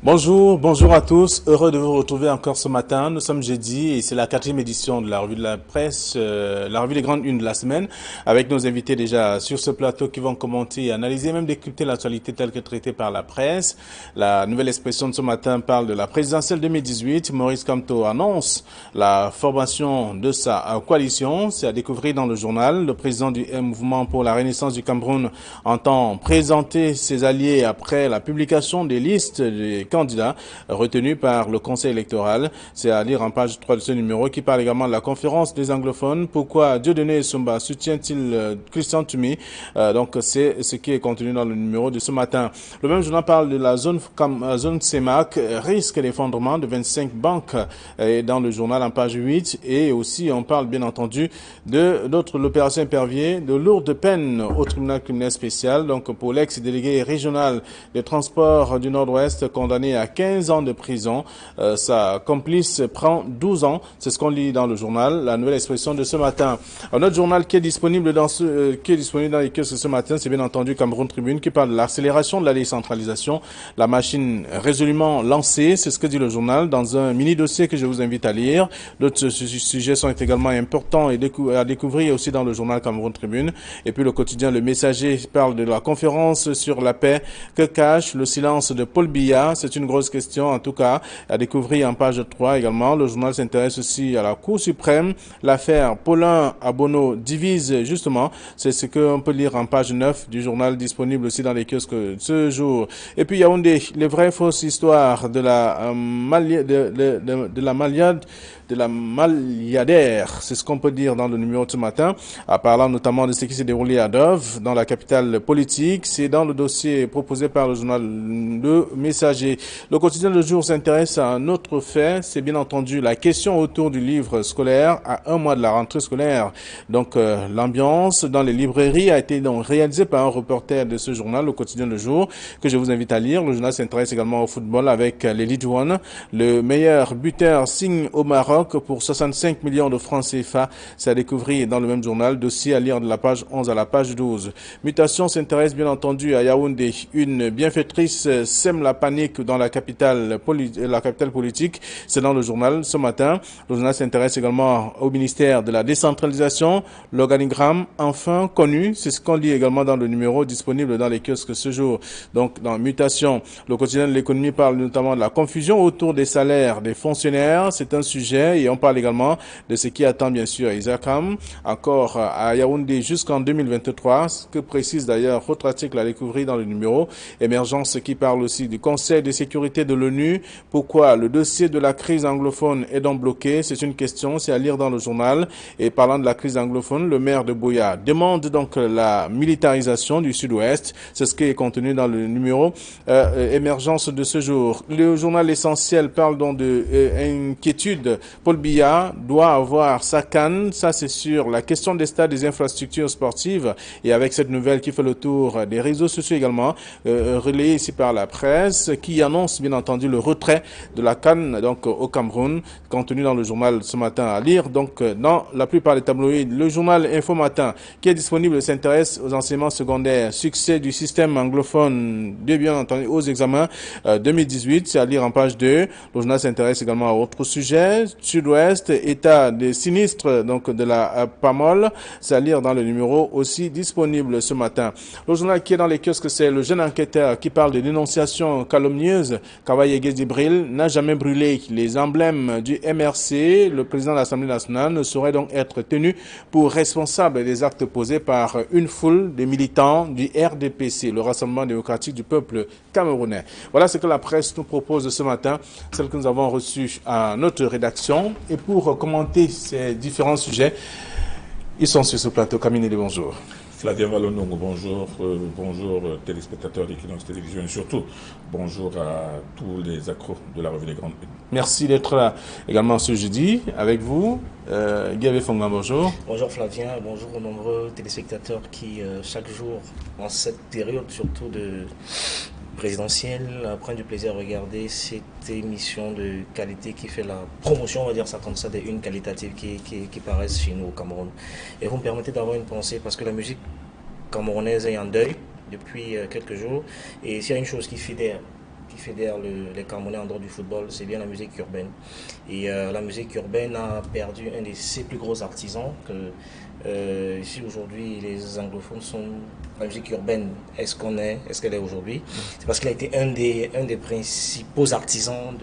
Bonjour, bonjour à tous. Heureux de vous retrouver encore ce matin. Nous sommes jeudi et c'est la 4e édition de la revue de la presse, la revue des grandes unes de la semaine, avec nos invités déjà sur ce plateau qui vont commenter, analyser, même décrypter l'actualité telle que traitée par la presse. La nouvelle expression de ce matin parle de la présidentielle 2018. Maurice Kamto annonce la formation de sa coalition. C'est à découvrir dans le journal. Le président du mouvement pour la renaissance du Cameroun entend présenter ses alliés après la publication des listes des candidats retenus par le Conseil électoral. C'est à lire en page 3 de ce numéro qui parle également de la conférence des anglophones. Pourquoi Dieudonné Sumba soutient-il Christian Tumi? Donc c'est ce qui est contenu dans le numéro de ce matin. Le même journal parle de la zone CEMAC, risque d'effondrement de 25 banques dans le journal en page 8. Et aussi on parle bien entendu de l'opération Épervier, de lourdes peines au tribunal criminel spécial. Donc pour l'ex-délégué régional des transports du Nord-Ouest condamné à 15 ans de prison. Sa complice prend 12 ans. C'est ce qu'on lit dans le journal, la nouvelle expression de ce matin. Un autre journal qui est disponible dans les kiosques ce matin, c'est bien entendu Cameroun Tribune qui parle de l'accélération de la décentralisation. La machine résolument lancée, c'est ce que dit le journal dans un mini-dossier que je vous invite à lire. D'autres sujets sont également importants et à découvrir aussi dans le journal Cameroun Tribune. Et puis le quotidien Le Messager parle de la conférence sur la paix que cache le silence de Paul Biya. C'est une grosse question, en tout cas, à découvrir en page 3 également. Le journal s'intéresse aussi à la Cour suprême. L'affaire Paulin Abono divise, justement. C'est ce qu'on peut lire en page 9 du journal disponible aussi dans les kiosques ce jour. Et puis, Yaoundé, les vraies fausses histoires de la Maliadère. C'est ce qu'on peut dire dans le numéro de ce matin, en parlant notamment de ce qui s'est déroulé à Dove, dans la capitale politique. C'est dans le dossier proposé par le journal Le Messager. Le quotidien Le Jour s'intéresse à un autre fait, c'est bien entendu la question autour du livre scolaire à un mois de la rentrée scolaire. Donc l'ambiance dans les librairies a été donc réalisée par un reporter de ce journal, le quotidien Le Jour, que je vous invite à lire. Le journal s'intéresse également au football avec l'Elite One. Le meilleur buteur signe au Maroc pour 65 millions de francs CFA. C'est à découvrir dans le même journal, dossier à lire de la page 11 à la page 12. Mutation s'intéresse bien entendu à Yaoundé. Une bienfaitrice sème la panique dans la capitale politique. C'est dans le journal ce matin. Le journal s'intéresse également au ministère de la décentralisation. L'organigramme enfin connu. C'est ce qu'on lit également dans le numéro disponible dans les kiosques ce jour. Donc dans Mutation, le quotidien de l'économie parle notamment de la confusion autour des salaires des fonctionnaires. C'est un sujet et on parle également de ce qui attend bien sûr Isakam. Encore à Yaoundé jusqu'en 2023. Ce que précise d'ailleurs autre article à découvrir dans le numéro. Émergence qui parle aussi du Conseil de sécurité de l'ONU. Pourquoi le dossier de la crise anglophone est donc bloqué? C'est une question, c'est à lire dans le journal. Et parlant de la crise anglophone, le maire de Buea demande donc la militarisation du Sud-Ouest. C'est ce qui est contenu dans le numéro émergence de ce jour. Le journal Essentiel parle donc de inquiétude. Paul Biya doit avoir sa canne. Ça, c'est sur la question des stades, des infrastructures sportives. Et avec cette nouvelle qui fait le tour des réseaux sociaux également, relayée ici par la presse, qui annonce bien entendu le retrait de la CAN donc au Cameroun, contenu dans le journal ce matin à lire. Donc dans la plupart des tabloïds, le journal Info Matin qui est disponible s'intéresse aux enseignements secondaires, succès du système anglophone de bien entendu aux examens 2018, c'est à lire en page 2. Le journal s'intéresse également à autres sujets, Sud-Ouest, état des sinistres donc de la PAMOL, c'est à lire dans le numéro aussi disponible ce matin. Le journal qui est dans les kiosques, c'est le jeune enquêteur qui parle de dénonciations calomnieuses. Kavaye Gibril n'a jamais brûlé les emblèmes du MRC. Le président de l'Assemblée nationale ne saurait donc être tenu pour responsable des actes posés par une foule de militants du RDPC, le Rassemblement démocratique du peuple camerounais. Voilà ce que la presse nous propose ce matin, celle que nous avons reçue à notre rédaction. Et pour commenter ces différents sujets, ils sont sur ce plateau. Camille, bonjour. Flavien Valonongo, bonjour. Bonjour téléspectateurs d'Equinox Télévision et surtout bonjour à tous les accros de la revue des grandes unes. Merci d'être là également ce jeudi avec vous. Guy Fonga, bonjour. Bonjour Flavien, bonjour aux nombreux téléspectateurs qui chaque jour, en cette période surtout de présidentielle, prennent du plaisir à regarder cette émission de qualité qui fait la promotion, on va dire ça comme ça, des unes qualitatives qui paraissent chez nous au Cameroun. Et vous me permettez d'avoir une pensée parce que la musique camerounaise est en deuil depuis quelques jours. Et s'il y a une chose qui fédère qui fédère les Camerounais en dehors du football, c'est bien la musique urbaine. Et la musique urbaine a perdu un de ses plus gros artisans. Ici aujourd'hui, les anglophones sont la musique urbaine. Est-ce qu'elle est aujourd'hui? C'est parce qu'il a été un des principaux artisans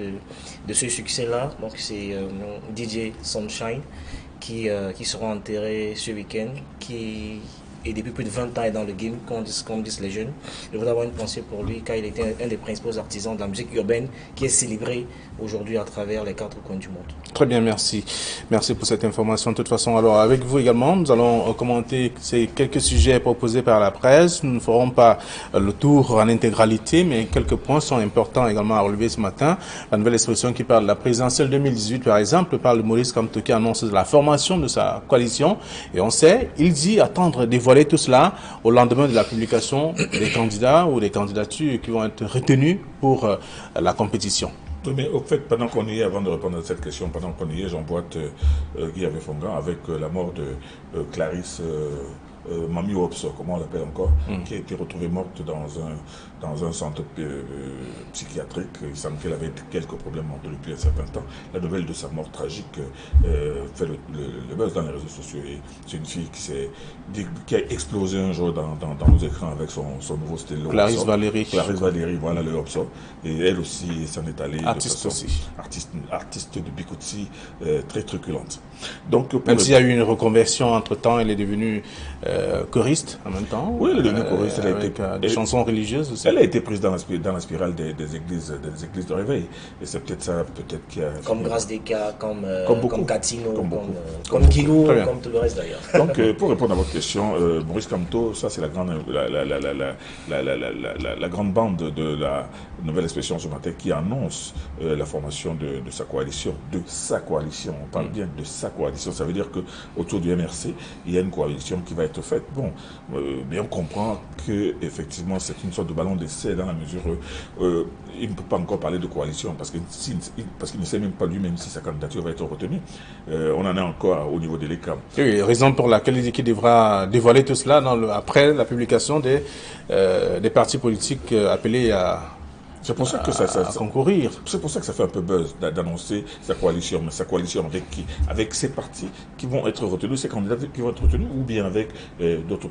de ce succès-là. Donc c'est DJ Sunshine qui sera enterré ce week-end, et depuis plus de 20 ans est dans le game, comme disent les jeunes. Je voudrais avoir une pensée pour lui, car il était un des principaux artisans de la musique urbaine qui est célébré aujourd'hui à travers les 4 coins du monde. Très bien, merci. Merci pour cette information. De toute façon, alors avec vous également, nous allons commenter ces quelques sujets proposés par la presse. Nous ne ferons pas le tour en intégralité, mais quelques points sont importants également à relever ce matin. La nouvelle expression qui parle de la présidentielle 2018, par exemple, parle de Maurice Kamto qui annonce la formation de sa coalition. Et on sait, il dit attendre dévoiler tout cela au lendemain de la publication des candidats ou des candidatures qui vont être retenues pour la compétition. Oui, mais au fait, pendant qu'on y est, avant de répondre à cette question, pendant qu'on y est, j'emboîte Guy Fongan avec la mort de Clarisse Mami Opso, comment on l'appelle encore, qui a été retrouvée morte dans un centre psychiatrique. Il semble qu'elle avait quelques problèmes mentaux depuis un certain temps. La nouvelle de sa mort tragique fait le buzz dans les réseaux sociaux. Et c'est une fille qui a explosé un jour dans nos écrans avec son nouveau stylo. Clarisse Valérie. Clarisse Valérie, voilà le Opso. Et elle aussi s'en est allée. Artiste aussi. Artiste de Bikouti, très truculente. Donc, même s'il y a eu une reconversion entre-temps, elle est devenue choriste en même temps. Oui, elle est devenue choriste. Avec des chansons religieuses aussi. Elle a été prise dans la spirale des églises de réveil. Et c'est peut-être ça, qui a... Comme Grâce des Cas, comme Catino, comme Kilou, comme tout le reste d'ailleurs. Donc, pour répondre à votre question, Maurice Kamto, ça c'est la grande bande de la nouvelle expression ce matin qui annonce la formation de sa coalition. De sa coalition, on parle bien de sa coalition. Ça veut dire qu'autour du MRC, il y a une coalition qui va être faite. Bon, mais on comprend que effectivement c'est une sorte de ballon d'essai dans la mesure où il ne peut pas encore parler de coalition parce qu'il ne sait même pas lui-même si sa candidature va être retenue. On en est encore au niveau de l'ECAM. Oui, raison pour laquelle il dit qu'il devra dévoiler tout cela après la publication des partis politiques appelés à concourir. C'est pour ça que ça fait un peu buzz d'annoncer sa coalition. Mais sa coalition avec qui? Avec ces partis qui vont être retenus, ces candidats qui vont être retenus, ou bien avec d'autres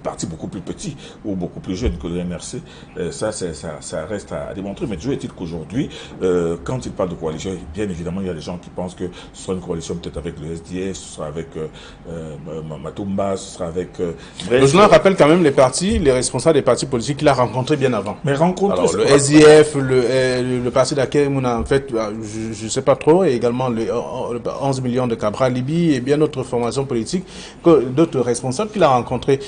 partis beaucoup plus petits ou beaucoup plus jeunes que le MRC, ça reste à démontrer. Mais toujours est-il qu'aujourd'hui, quand il parle de coalition, bien évidemment, il y a des gens qui pensent que ce sera une coalition peut-être avec le SDF, ce sera avec Matumba, ce sera avec... le journal rappelle quand même les responsables des partis politiques qu'il a rencontrés bien avant. Mais alors, le SDF, le parti d'Akem, en fait, je ne sais pas trop, et également le 11 millions de Cabra Libye et bien d'autres formations politiques, d'autres responsables qu'il a rencontrés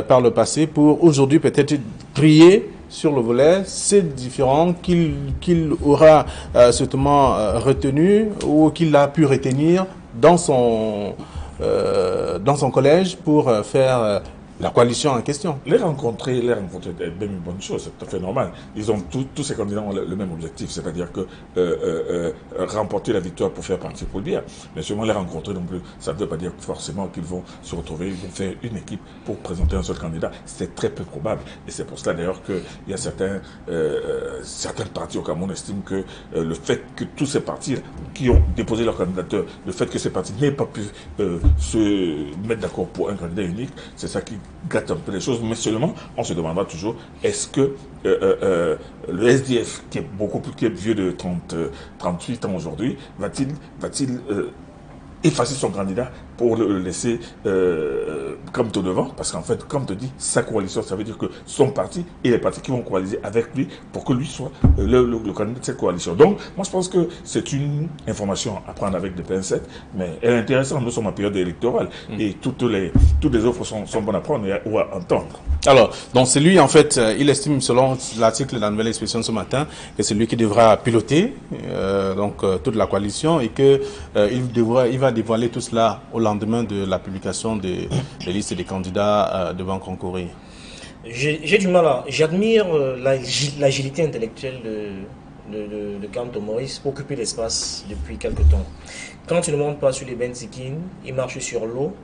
par le passé pour aujourd'hui peut-être briller sur le volet, c'est différent qu'il aura certainement retenu ou qu'il a pu retenir dans son collège pour faire la coalition en question. Les rencontrer est bien une bonne chose, c'est tout à fait normal. Ils ont tous ces candidats ont le même objectif, c'est-à-dire que remporter la victoire pour faire partie pour le bien. Mais seulement les rencontrer non plus, ça ne veut pas dire forcément qu'ils vont se retrouver, ils vont faire une équipe pour présenter un seul candidat. C'est très peu probable. Et c'est pour cela d'ailleurs qu'il y a certains partis au Cameroun estiment que le fait que tous ces partis qui ont déposé leur candidature, le fait que ces partis n'aient pas pu se mettre d'accord pour un candidat unique, c'est ça qui gâte un peu les choses, mais seulement on se demandera toujours est-ce que le SDF qui est vieux de 38 ans aujourd'hui va-t-il effacer son candidat pour le laisser comme tout devant, parce qu'en fait, comme te dit, sa coalition, ça veut dire que son parti et les partis qui vont coaliser avec lui pour que lui soit le candidat de cette coalition. Donc, moi je pense que c'est une information à prendre avec des pincettes, mais elle est intéressante. Nous sommes en période électorale et toutes les offres sont bonnes à prendre ou à entendre. Alors, donc c'est lui en fait, il estime selon l'article de la nouvelle expression ce matin que c'est lui qui devra piloter toute la coalition et que il va dévoiler tout cela au lendemain de la publication des listes des candidats devant concourir. J'ai du mal j'admire l'agilité intellectuelle de Kamto Maurice pour occuper l'espace depuis quelque temps. Quand il ne monte pas sur les Benzikin, il marche sur l'eau,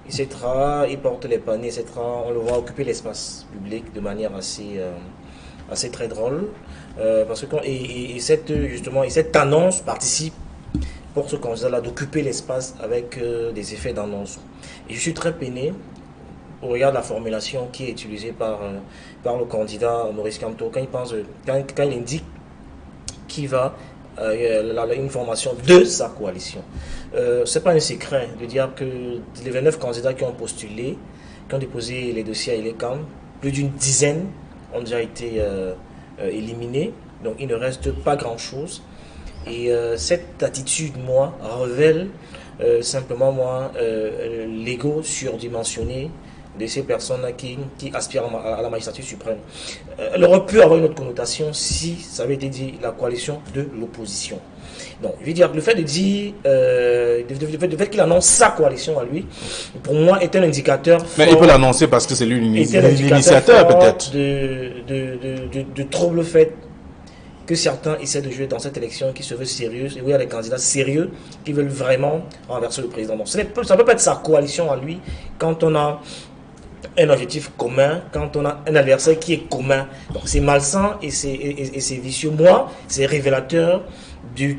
il porte les paniers, etc. On le voit occuper l'espace public de manière assez assez très drôle. Parce que cette annonce participe pour ce candidat-là d'occuper l'espace avec des effets d'annonce. Et je suis très peiné au regard de la formulation qui est utilisée par le candidat Maurice Kamto quand il indique qu'il va une formation de sa coalition. C'est pas un secret de dire que les 29 candidats qui ont postulé, qui ont déposé les dossiers à ILECAM, plus d'une dizaine ont déjà été éliminés, donc il ne reste pas grand-chose. Et cette attitude, moi, révèle simplement, l'ego surdimensionné de ces personnes qui aspirent à la magistrature suprême. Elle aurait pu avoir une autre connotation si ça avait été dit la coalition de l'opposition. Donc, je veux dire, le fait de dire, le fait qu'il annonce sa coalition à lui, pour moi, est un indicateur fort. Mais il peut l'annoncer parce que c'est lui l'initiateur, peut-être. De trouble fait que certains essaient de jouer dans cette élection qui se veut sérieuse, et où il y a des candidats sérieux qui veulent vraiment renverser le président. Donc, ça ne peut pas être sa coalition à lui quand on a un objectif commun, quand on a un adversaire qui est commun. Donc, c'est malsain et c'est vicieux. Moi, c'est révélateur du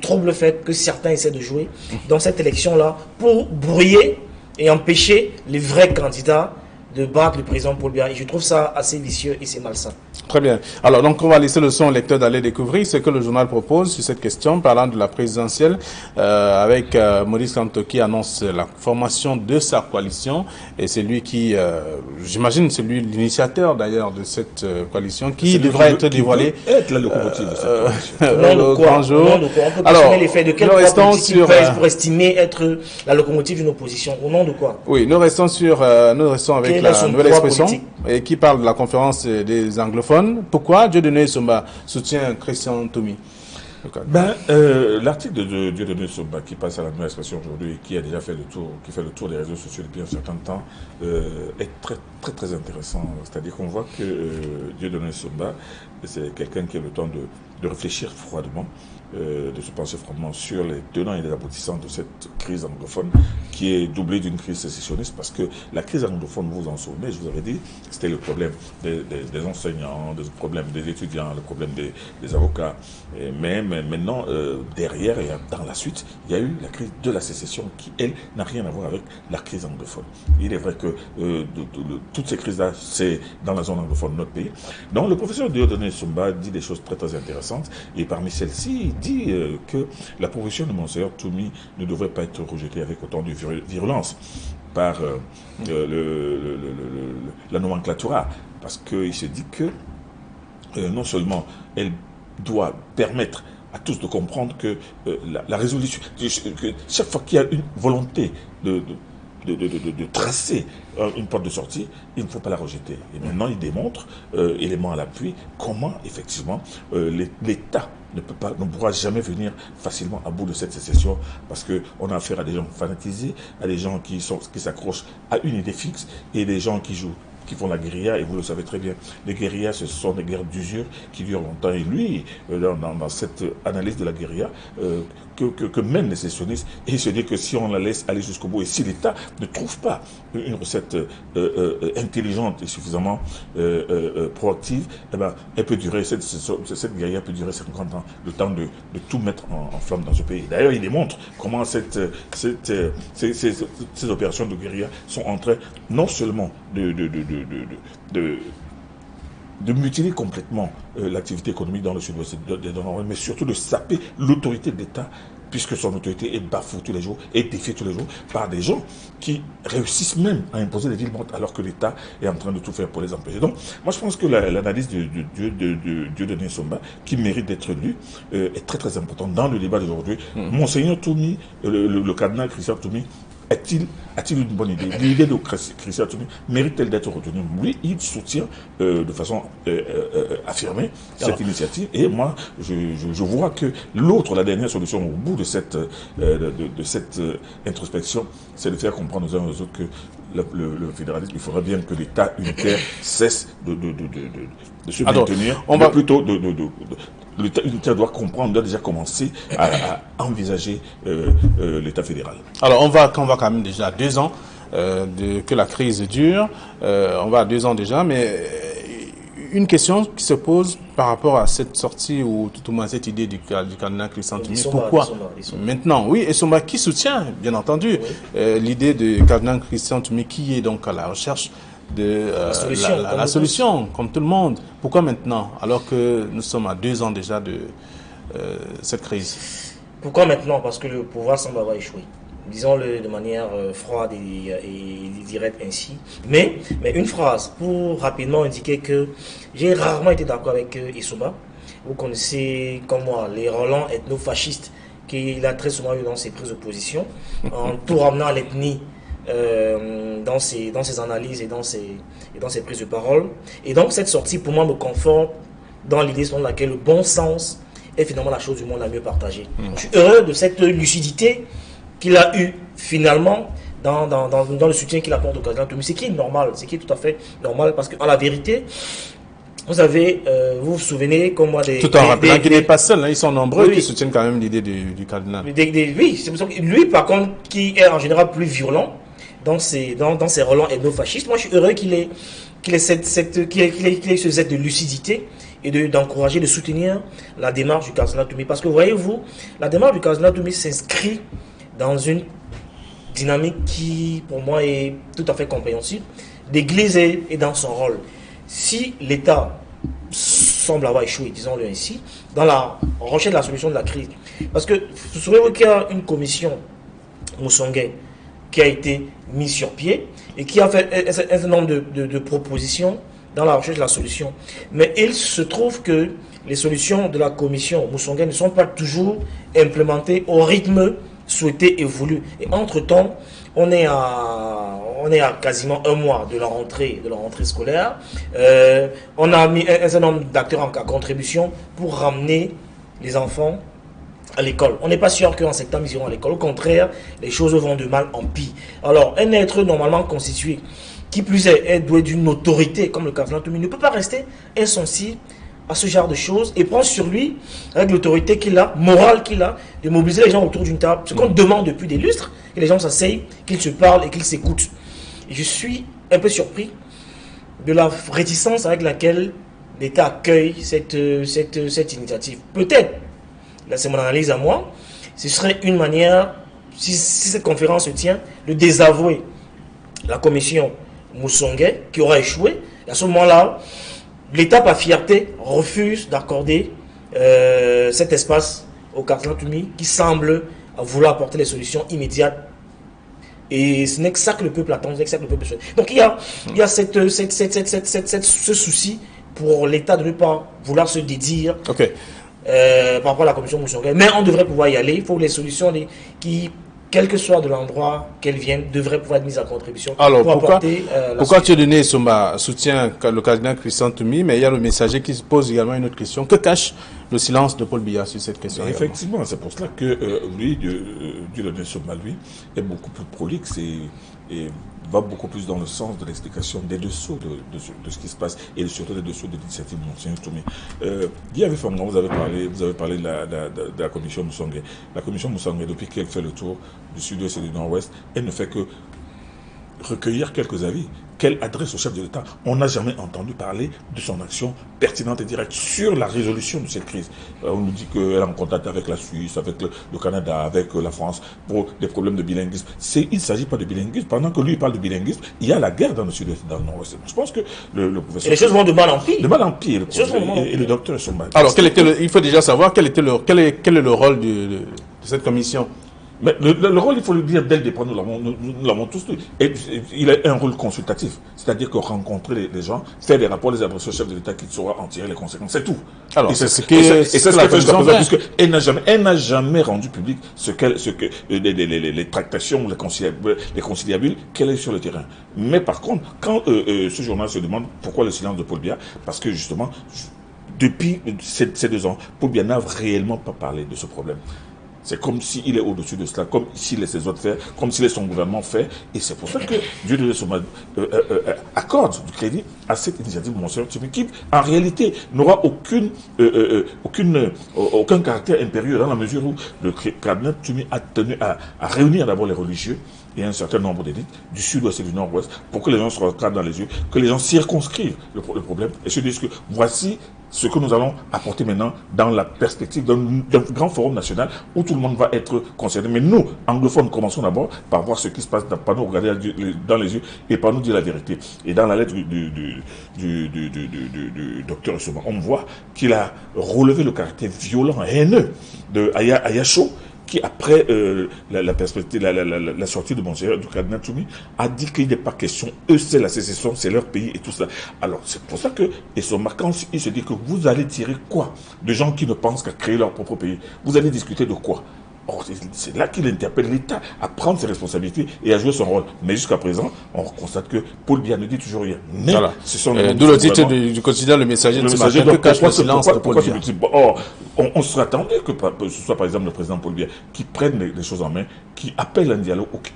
trouble fait que certains essaient de jouer dans cette élection-là pour brouiller et empêcher les vrais candidats de battre le président Paul Biya. Et je trouve ça assez vicieux et c'est malsain. Très bien. Alors, donc, on va laisser le son au lecteur d'aller découvrir ce que le journal propose sur cette question, parlant de la présidentielle, avec Maurice Kamto qui annonce la formation de sa coalition. Et c'est lui qui, j'imagine, c'est lui l'initiateur d'ailleurs de cette coalition qui devra être dévoilé. Être la locomotive de cette coalition. On peut questionner l'effet de quel poids politique il pèse pour estimer être la locomotive d'une opposition. Au nom de quoi? Oui, nous restons avec la nouvelle expression et qui parle de la conférence des anglophones. Pourquoi Dieudonné Somba soutient Christian Toumi? L'article de Dieudonné Somba qui passe à la nouvelle expression aujourd'hui et qui a déjà fait le tour des réseaux sociaux depuis un certain temps est très très très intéressant. C'est-à-dire qu'on voit que Dieudonné Somba, c'est quelqu'un qui a le temps de réfléchir froidement, de se pencher froidement sur les tenants et les aboutissants de cette crise anglophone qui est doublée d'une crise sécessionniste, parce que la crise anglophone, vous en souvenez, je vous avais dit, c'était le problème des enseignants, le problème des étudiants, le problème des avocats. Mais maintenant, derrière et dans la suite, il y a eu la crise de la sécession qui, elle, n'a rien à voir avec la crise anglophone. Il est vrai que toutes ces crises-là, c'est dans la zone anglophone de notre pays. Donc le professeur Dieudonné Somba dit des choses très très intéressantes, et parmi celles-ci, il dit que la proposition de Monseigneur Toumi ne devrait pas être rejetée avec autant de virulence par la nomenclatura, parce qu'il se dit que non seulement elle doit permettre à tous de comprendre que la résolution, que chaque fois qu'il y a une volonté de tracer une porte de sortie, il ne faut pas la rejeter. Et maintenant, il démontre, élément à l'appui, comment, effectivement, l'État ne pourra jamais venir facilement à bout de cette sécession, parce qu'on a affaire à des gens fanatisés, à des gens qui s'accrochent à une idée fixe, et des gens qui font la guérilla, et vous le savez très bien, les guérillas, ce sont des guerres d'usure qui durent longtemps. Et lui, dans cette analyse de la guérilla que mènent les sécessionnistes, et il se dit que si on la laisse aller jusqu'au bout, et si l'État ne trouve pas une recette intelligente et suffisamment proactive, eh ben, elle peut durer, cette guérilla peut durer 50 ans, le temps de tout mettre en flamme dans ce pays. D'ailleurs, il démontre comment ces opérations de guérilla sont en train non seulement de mutiler complètement l'activité économique dans le sud-ouest de Nord, mais surtout de saper l'autorité de l'État, puisque son autorité est bafouée tous les jours, est défiée tous les jours par des gens qui réussissent même à imposer des villes mortes alors que l'État est en train de tout faire pour les empêcher. Donc, moi je pense que l'analyse de Dieudonné Somba, qui mérite d'être lue, est très très importante dans le débat d'aujourd'hui. Monseigneur Toumi, le cardinal Christian Toumi, a-t-il une bonne idée? L'idée de Christian Toumi mérite-t-elle d'être retenue? Oui, il soutient de façon affirmée cette initiative. Et moi, je vois que la dernière solution au bout de cette introspection, c'est de faire comprendre aux uns aux autres que le fédéralisme, il faudra bien que l'État unitaire cesse de se maintenir. Mais plutôt l'État doit comprendre, doit déjà commencer à envisager l'État fédéral. Alors, on va quand même déjà 2 ans que la crise dure. On va à 2 ans déjà, mais une question qui se pose par rapport à cette sortie ou tout au moins cette idée du cardinal Christian Toumi. Pourquoi maintenant? Oui, Essomba qui soutient, bien entendu, l'idée du cardinal Christian Toumi qui est donc à la recherche de la solution, comme tout le monde. Pourquoi maintenant, alors que nous sommes à 2 ans déjà de cette crise? Pourquoi maintenant? Parce que le pouvoir semble avoir échoué. Disons-le de manière froide et directe ainsi. Mais une phrase pour rapidement indiquer que j'ai rarement été d'accord avec Essomba. Vous connaissez comme moi les relents ethno-fascistes qu'il a très souvent eu dans ses prises de position, en tout ramenant à l'ethnie dans ses analyses et dans ses prises de parole. Et donc cette sortie pour moi me conforte dans l'idée selon laquelle le bon sens est finalement la chose du monde la mieux partagée. Je suis heureux de cette lucidité qu'il a eu finalement dans le soutien qu'il apporte au cardinal Toumi, ce qui est normal, ce qui est tout à fait normal, parce qu'en la vérité, vous avez, vous vous souvenez comme moi des... Tout en rappelant qu'il n'est pas seul, hein, ils sont nombreux qui soutiennent quand même l'idée du cardinal. Oui, c'est pour ça que lui par contre, qui est en général plus virulent dans ses relents ethno-fascistes, moi je suis heureux qu'il ait ce zeste de lucidité et d'encourager, de soutenir la démarche du cardinal Toumi. Parce que voyez-vous, la démarche du cardinal Toumi s'inscrit dans une dynamique qui, pour moi, est tout à fait compréhensible. L'Église est dans son rôle. Si l'État semble avoir échoué, disons-le ainsi, dans la recherche de la solution de la crise, parce que vous souvenez qu'il y a une commission Moussongué qui a été mise sur pied et qui a fait un certain nombre de propositions dans la recherche de la solution. Mais il se trouve que les solutions de la commission Moussongué ne sont pas toujours implémentées au rythme souhaité et voulu. Et entre-temps, on est à quasiment 1 mois de la rentrée scolaire. On a mis un certain nombre d'acteurs en contribution pour ramener les enfants à l'école. On n'est pas sûr qu'en septembre, ils iront à l'école. Au contraire, les choses vont de mal en pis. Alors, un être normalement constitué, qui plus est doué d'une autorité comme le cardinal Toumi, ne peut pas rester insensible à ce genre de choses et prend sur lui, avec l'autorité qu'il a, morale qu'il a, de mobiliser les gens autour d'une table. Ce qu'on demande depuis des lustres, que les gens s'asseyent, qu'ils se parlent et qu'ils s'écoutent. Et je suis un peu surpris de la réticence avec laquelle l'État accueille cette initiative. Peut-être, là c'est mon analyse à moi, ce serait une manière, si cette conférence se tient, de désavouer la commission Moussongué qui aura échoué. Et à ce moment-là, l'État, par fierté, refuse d'accorder cet espace au cardinal Toumi qui semble vouloir apporter les solutions immédiates. Et ce n'est que ça que le peuple attend, ce n'est que ça que le peuple souhaite. Donc il y a ce souci pour l'État de ne pas vouloir se dédire par rapport à la commission Moussongué. Mais on devrait pouvoir y aller. Il faut que les solutions qui, quel que soit de l'endroit qu'elles viennent, devraient pouvoir être mises à contribution. Alors, pourquoi tu as donné soutien le cardinal Christian Toumi, mais il y a le messager qui se pose également une autre question. Que cache le silence de Paul Biya sur cette question? Effectivement, c'est pour cela que lui, Dieu le donne Souma, lui, est beaucoup plus prolixe et va beaucoup plus dans le sens de l'explication des dessous de ce qui se passe et surtout des dessous de l'initiative Monseigneur Toumi. Guy avait fait, vous avez parlé de la commission Moussongué. La commission Moussongué, depuis qu'elle fait le tour du sud-ouest et du nord-ouest, elle ne fait que recueillir quelques avis qu'elle adresse au chef de l'État. On n'a jamais entendu parler de son action pertinente et directe sur la résolution de cette crise. On nous dit qu'elle est en contact avec la Suisse, avec le Canada, avec la France, pour des problèmes de bilinguisme. Il ne s'agit pas de bilinguisme. Pendant que lui parle de bilinguisme, il y a la guerre dans le sud-ouest et dans le nord-ouest. Je pense que le professeur... Et les choses vont de mal en pire. De mal en pire. Et le docteur sont mal. Alors, il faut déjà savoir quel est le rôle de cette commission. Mais le rôle, il faut le dire dès le départ, nous l'avons tous dit. Et il a un rôle consultatif, c'est-à-dire que rencontrer les gens, faire des rapports, les adresser au chef de l'État qui saura en tirer les conséquences, c'est tout. Alors, c'est ce qu'elle fait jusqu'à présent, puisqu'elle n'a jamais rendu public les tractations, les conciliabules qu'elle est sur le terrain. Mais par contre, quand ce journal se demande pourquoi le silence de Paul Biya, parce que justement, depuis ces 2 ans, Paul Biya n'a réellement pas parlé de ce problème. C'est comme s'il est au-dessus de cela, comme s'il laisse les autres faire, comme s'il laisse son gouvernement faire. Et c'est pour ça que Dieu de Souma accorde du crédit à cette initiative de Monseigneur Toumi, qui en réalité n'aura aucun caractère impérieux dans la mesure où le cardinal Toumi a tenu à réunir d'abord les religieux et un certain nombre d'élites du sud-ouest et du nord-ouest pour que les gens se regardent dans les yeux, que les gens circonscrivent le problème et se disent que voici ce que nous allons apporter maintenant dans la perspective d'un grand forum national où tout le monde va être concerné. Mais nous, anglophones, commençons d'abord par voir ce qui se passe, par nous regarder dans les yeux et par nous dire la vérité. Et dans la lettre du docteur Essoma, on voit qu'il a relevé le caractère violent et haineux de Ayacho, qui après la sortie de Monseigneur du cardinal Toumi a dit qu'il n'est pas question, eux c'est la sécession, c'est leur pays et tout ça. Alors c'est pour ça que Essoma, quand il se dit que vous allez tirer quoi de gens qui ne pensent qu'à créer leur propre pays, vous allez discuter de quoi? Or, c'est là qu'il interpelle l'État à prendre ses responsabilités et à jouer son rôle. Mais jusqu'à présent, on constate que Paul Biya ne dit toujours rien. Mais voilà. Ce sont d'où le titre du quotidien Le Messager de ce matin, que cache le silence de Paul Biya. Or, on serait attendu que ce soit par exemple le président Paul Biya qui prenne les choses en main, qui appelle un dialogue ou qui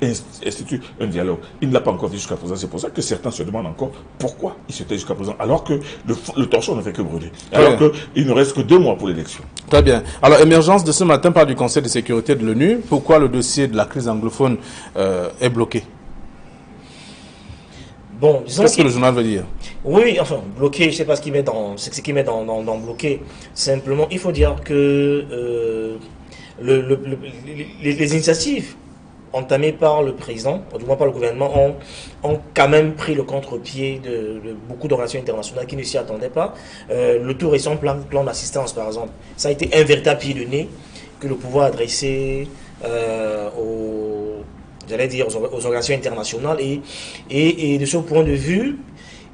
institue un dialogue. Il ne l'a pas encore fait jusqu'à présent. C'est pour ça que certains se demandent encore pourquoi il se tait jusqu'à présent, alors que le torchon ne fait que brûler. Alors qu'il ne reste que 2 mois pour l'élection. Très bien. Alors, émergence de ce matin par du Conseil de sécurité de l'ONU. Pourquoi le dossier de la crise anglophone est bloqué? Bon, disons qu'est-ce que le journal veut dire? Oui, enfin, bloqué, je ne sais pas ce qu'il met dans bloqué. Simplement, il faut dire que les initiatives entamées par le président, ou du moins par le gouvernement, ont quand même pris le contre-pied de beaucoup d'organisations internationales qui ne s'y attendaient pas. Le tout récent plan d'assistance, par exemple, ça a été un véritable pied de nez que le pouvoir a adressé aux organisations internationales et de ce point de vue,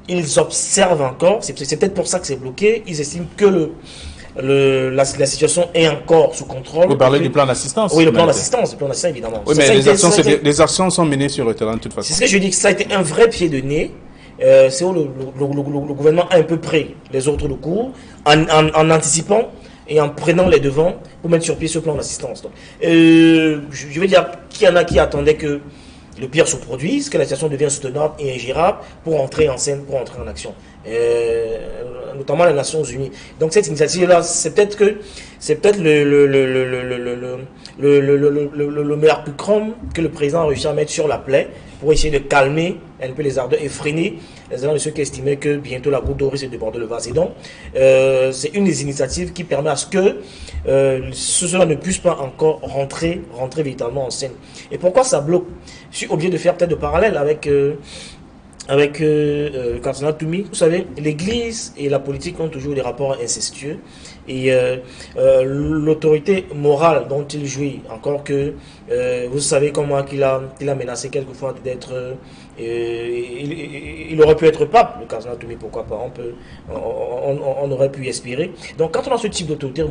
ils observent encore, c'est peut-être pour ça que c'est bloqué, ils estiment que la situation est encore sous contrôle. Vous parlez du plan d'assistance? Oui, le plan d'assistance évidemment. Oui, mais les actions sont menées sur le terrain de toute façon. C'est ce que je dis, que ça a été un vrai pied de nez. C'est où le gouvernement a un peu pris les autres de court en anticipant et en prenant les devants pour mettre sur pied ce plan d'assistance. Je veux dire qu'il y en a qui attendaient que le pire se produise, que la situation devienne soutenable et ingérable pour entrer en scène, pour entrer en action. Notamment les Nations Unies. Donc cette initiative-là, c'est peut-être le meilleur pulcrum que le président a réussi à mettre sur la plaie pour essayer de calmer un peu les ardeurs et freiner les ardeurs de ceux qui estimaient que bientôt la goutte d'eau risque de déborder le vase. Et donc, c'est une des initiatives qui permet à ce que cela ne puisse pas encore rentrer véritablement en scène. Et pourquoi ça bloque? Je suis obligé de faire peut-être de parallèle avec le cardinal Toumi. Vous savez, l'Église et la politique ont toujours des rapports incestueux. Et l'autorité morale dont il jouit, encore que vous savez comment qu'il a menacé quelquefois d'être... il aurait pu être pape, le cardinal Toumi, pourquoi pas, on aurait pu y espérer. Donc quand on a ce type d'autorité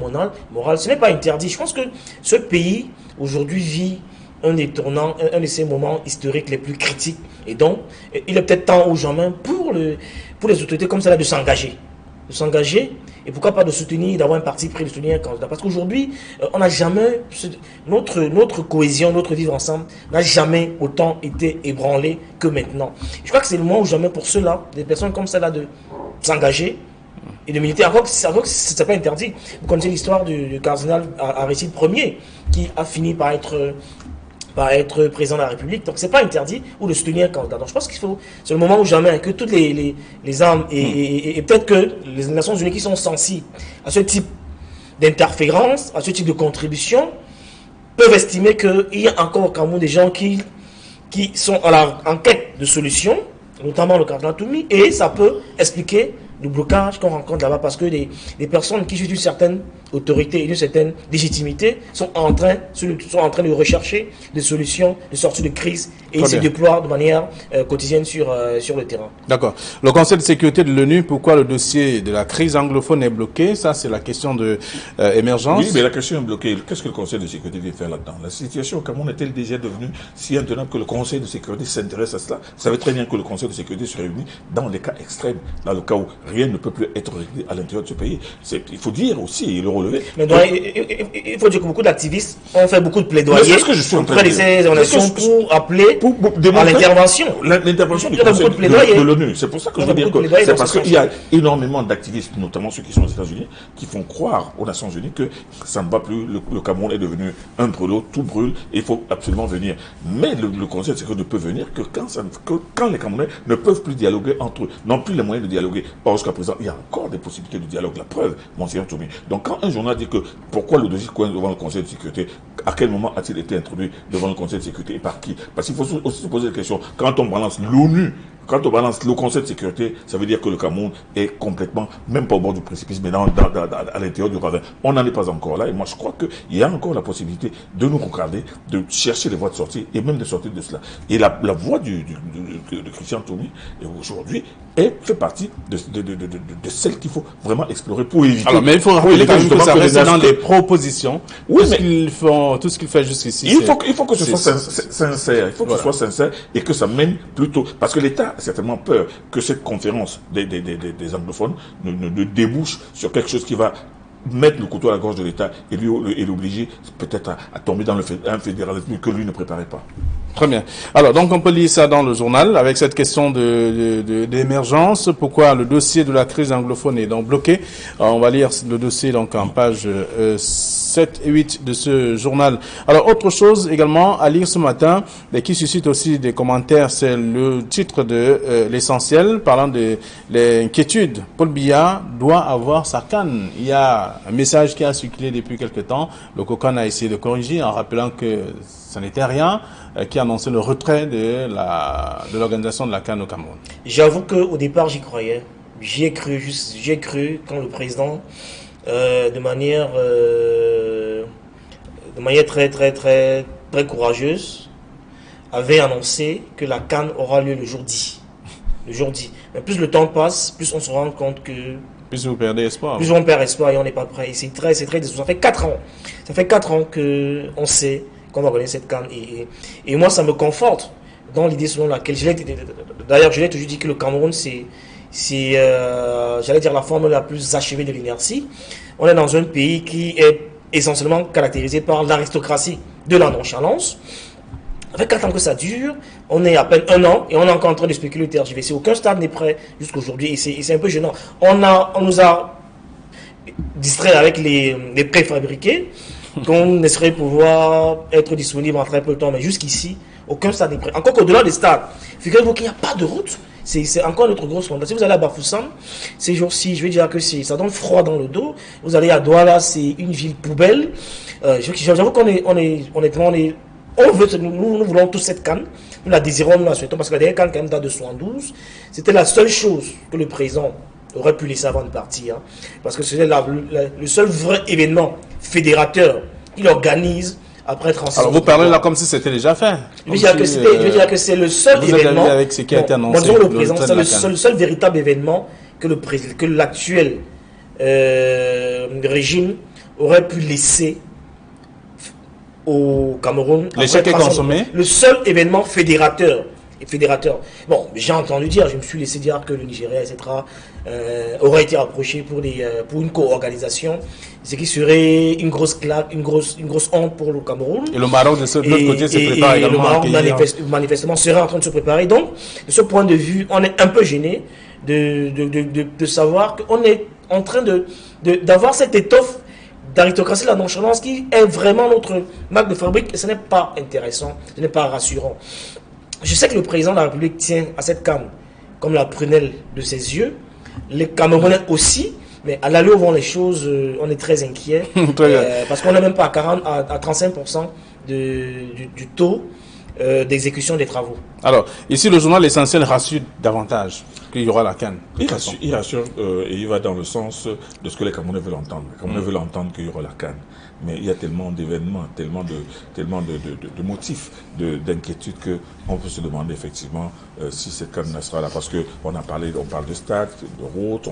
morale, ce n'est pas interdit. Je pense que ce pays, aujourd'hui, vit un de ces moments historiques les plus critiques. Et donc, il est peut-être temps ou jamais pour les autorités comme celle-là de s'engager. Et pourquoi pas de soutenir, d'avoir un parti pris de soutenir un candidat. Parce qu'aujourd'hui, on n'a jamais, notre cohésion, notre vivre ensemble n'a jamais autant été ébranlé que maintenant. Je crois que c'est le moment ou jamais pour ceux-là, des personnes comme celle-là, de s'engager et de militer. Encore que ce n'est pas interdit. Vous connaissez l'histoire du cardinal Aristide Ier, qui a fini par être président de la République. Donc c'est pas interdit, ou de soutenir un candidat. Donc je pense qu'il faut, c'est le moment où jamais que toutes les armes et peut-être que les Nations Unies qui sont sensibles à ce type d'interférence, à ce type de contribution, peuvent estimer qu'il y a encore au Cameroun des gens qui sont en quête de solutions, notamment le cardinal Toumi, et ça peut expliquer le blocage qu'on rencontre là-bas, parce que des personnes qui jouissent d'une certaine autorité et d'une certaine légitimité sont en train de rechercher des solutions de sortie de crise et se déploient de manière quotidienne sur le terrain. D'accord. Le Conseil de sécurité de l'ONU, pourquoi le dossier de la crise anglophone est bloqué? Ça, c'est la question de émergence. Oui, mais la question est bloquée. Qu'est-ce que le Conseil de sécurité vient faire là-dedans? La situation au Cameroun est-elle déjà devenue si intenable que le Conseil de sécurité s'intéresse à cela? Vous savez très bien que le Conseil de sécurité se réunit dans les cas extrêmes, dans le cas où rien ne peut plus être réglé à l'intérieur de ce pays. Il faut dire aussi et le relever. Mais donc, il faut dire que beaucoup d'activistes ont fait beaucoup de plaidoyers auprès de ces organisations pour appeler à l'intervention. L'intervention du Conseil de l'ONU. C'est pour ça que je veux dire que c'est parce qu'il y a énormément d'activistes, notamment ceux qui sont aux États-Unis, qui font croire aux Nations Unies que ça ne va plus, le Cameroun est devenu un brûlot, tout brûle, et il faut absolument venir. Mais le Conseil de sécurité ne peut venir que quand les Camerounais ne peuvent plus dialoguer entre eux, n'ont plus les moyens de dialoguer. Or, jusqu'à présent, il y a encore des possibilités de dialogue. La preuve, Monseigneur Toumi. Donc, quand un journal dit que pourquoi le dossier coince devant le Conseil de sécurité, à quel moment a-t-il été introduit devant le Conseil de sécurité et par qui? Parce qu'il faut aussi se poser la question. Quand on balance l'ONU, quand on balance le Conseil de sécurité, ça veut dire que le Cameroun est complètement, même pas au bord du précipice, mais à l'intérieur du ravin. On n'en est pas encore là. Et moi, je crois qu'il y a encore la possibilité de nous regarder, de chercher les voies de sortie et même de sortir de cela. Et la voie de Christian Toumi, aujourd'hui, fait partie de celle qu'il faut vraiment explorer pour éviter. Alors, mais il faut rappeler quand même que ça reste dans les propositions. Oui, tout ce qu'il fait jusqu'ici. Il faut que ce soit sincère. Il faut que ce soit sincère et que ça mène plutôt. Parce que l'État a certainement peur que cette conférence des anglophones ne débouche sur quelque chose qui va mettre le couteau à la gorge de l'État et l'obliger peut-être à tomber dans un fédéralisme que lui ne préparait pas. Très bien. Alors, donc, on peut lire ça dans le journal avec cette question d'émergence. Pourquoi le dossier de la crise anglophone est donc bloqué? Alors, on va lire le dossier donc en page 7 et 8 de ce journal. Alors, autre chose également à lire ce matin, et qui suscite aussi des commentaires, c'est le titre de l'essentiel, parlant de l'inquiétude. Paul Biya doit avoir sa canne. Il y a un message qui a circulé depuis quelque temps. Le COCAN a essayé de corriger en rappelant que ça n'était rien, qui a annoncé le retrait de l'organisation de la CAN au Cameroun. J'avoue qu'au départ, j'y croyais. J'ai cru quand le président, de manière très, très, très, très courageuse, avait annoncé que la CAN aura lieu le jour 10. Le jour 10. Mais plus le temps passe, plus on se rend compte que... Plus vous perdez espoir. Plus on perd espoir et on n'est pas prêt. C'est très décevant. Ça fait 4 ans. Ça fait 4 ans qu'on sait qu'on va organiser cette CAN. Et moi, ça me conforte dans l'idée selon laquelle, d'ailleurs, je l'ai toujours dit que le Cameroun, c'est j'allais dire, la forme la plus achevée de l'inertie. On est dans un pays qui est essentiellement caractérisé par l'aristocratie de la nonchalance. Ça fait 4 ans que ça dure, on est à peine 1 an et on est encore en train de spéculer tergiverser. Aucun stade n'est prêt jusqu'aujourd'hui et c'est un peu gênant. On nous a distrait avec les préfabriqués qu'on espérait pouvoir être disponible en très peu de temps, mais jusqu'ici, aucun stade n'est prêt. Encore qu'au-delà des stades, figurez-vous qu'il n'y a pas de route. C'est encore notre grosse scandale. Si vous allez à Bafoussam, ces jours-ci, je vais dire que ça donne froid dans le dos. Vous allez à Douala, c'est une ville poubelle. J'avoue nous voulons tous cette canne. Nous la désirons, nous la souhaitons, parce que la dernière canne, quand même, date de 72. C'était la seule chose que le président aurait pu laisser avant de partir. Parce que c'était le seul vrai événement fédérateur qu'il organise après 36 ans. Alors vous parlez là comme si c'était déjà fait. Je veux dire que c'est le seul événement. Avec ce qui a été annoncé. Disons le président, c'est le seul véritable événement que l'actuel régime aurait pu laisser au Cameroun. L'échec est consommé. Le seul événement fédérateur. Bon, j'ai entendu dire, je me suis laissé dire que le Nigeria, etc., aurait été approché pour une co-organisation, ce qui serait une grosse claque, une grosse honte pour le Cameroun. Et le Maroc, de l'autre côté, se prépare également. Le Maroc, manifestement, serait en train de se préparer. Donc, de ce point de vue, on est un peu gêné de savoir qu'on est en train d'avoir cette étoffe d'aristocratie de la nonchalance qui est vraiment notre marque de fabrique et ce n'est pas intéressant, ce n'est pas rassurant. Je sais que le président de la République tient à cette CAN comme la prunelle de ses yeux, les Camerounais aussi, mais à l'allure où vont les choses, on est très inquiet parce qu'on n'est même pas à 35% du taux d'exécution des travaux. Alors, ici, le journal Essentiel rassure davantage qu'il y aura la CAN. Il rassure et il va dans le sens de ce que les Camerounais veulent entendre. Les Camerounais veulent entendre qu'il y aura la CAN. Mais il y a tellement d'événements, tellement de motifs d'inquiétude qu'on peut se demander effectivement si cette CAN sera là. Parce qu'on parle de stade, de route,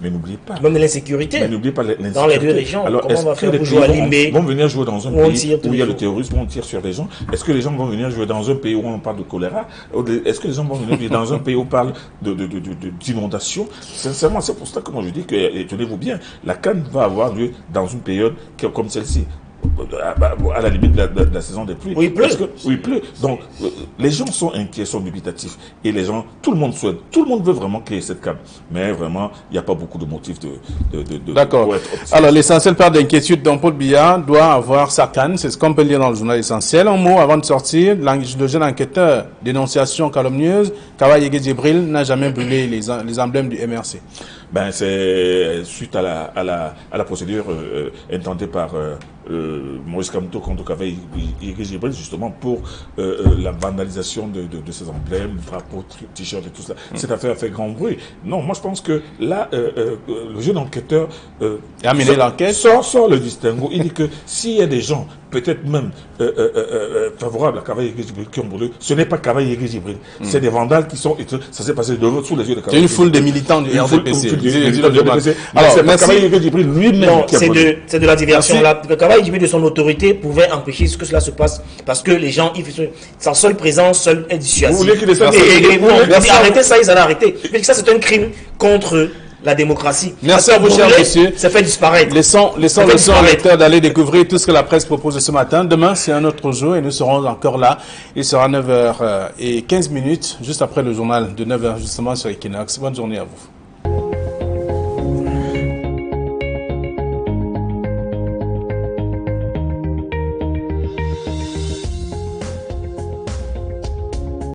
mais n'oubliez pas. Même de l'insécurité. Mais n'oubliez pas l'insécurité. Dans les deux régions, alors, comment on va faire pour jouer à Limbé vont venir jouer dans un pays où il y a le terrorisme, où on tire sur les gens? Est-ce que les gens vont venir jouer dans un pays où on parle de choléra? là. Est-ce que les gens vont venir vivre dans un pays où on parle d'inondation? Sincèrement, c'est pour ça que moi je dis que, et tenez-vous bien, la CAN va avoir lieu dans une période comme celle-ci. À la limite de la saison des pluies. Oui, il pleut. Oui, il pleut. Donc, les gens sont inquiets, sont dubitatifs. Et les gens, tout le monde souhaite, tout le monde veut vraiment créer cette CAN. Mais vraiment, il n'y a pas beaucoup de motifs D'accord. pour être optimiste. Alors, l'essentiel part d'inquiétude, donc Paul Biya doit avoir sa CAN. C'est ce qu'on peut lire dans le journal essentiel. Un mot avant de sortir, le jeune enquêteur, dénonciation calomnieuse, Kaba Yege Djibril n'a jamais brûlé les emblèmes du MRC. Ben, c'est suite à la procédure intentée par Maurice Kamto contre Kaba Yege Djibril, justement pour la vandalisation de ces emblèmes, drapeaux, t-shirts et tout ça. Cette affaire a fait grand bruit. Non, moi je pense que là, le jeune enquêteur a mené l'enquête. Sort le distinguo. Il dit que s'il y a des gens, peut-être même favorables à Kaba Yege Djibril qui ont brûlé, ce n'est pas Kaba Yege Djibril. C'est des vandales qui sont... Ça s'est passé sous les yeux de Kaba Yege Djibril. C'est une foule de militants du RDPC. Alors, c'est de la diversion. Kaba Yege Djibril, de son autorité, pouvait empêcher que cela se passe parce que les gens, sa seule présence est dissuasive. Vous voulez qu'il descende? Arrêtez ça, ils allaient arrêter. Ça, c'est un crime contre la démocratie. Merci à vous, chers messieurs. Ça fait disparaître. Laissons le son lecteur d'aller découvrir tout ce que la presse propose ce matin. Demain, c'est un autre jour et nous serons encore là. Il sera 9h15, juste après le journal de 9h justement sur Equinox. Bonne journée à vous.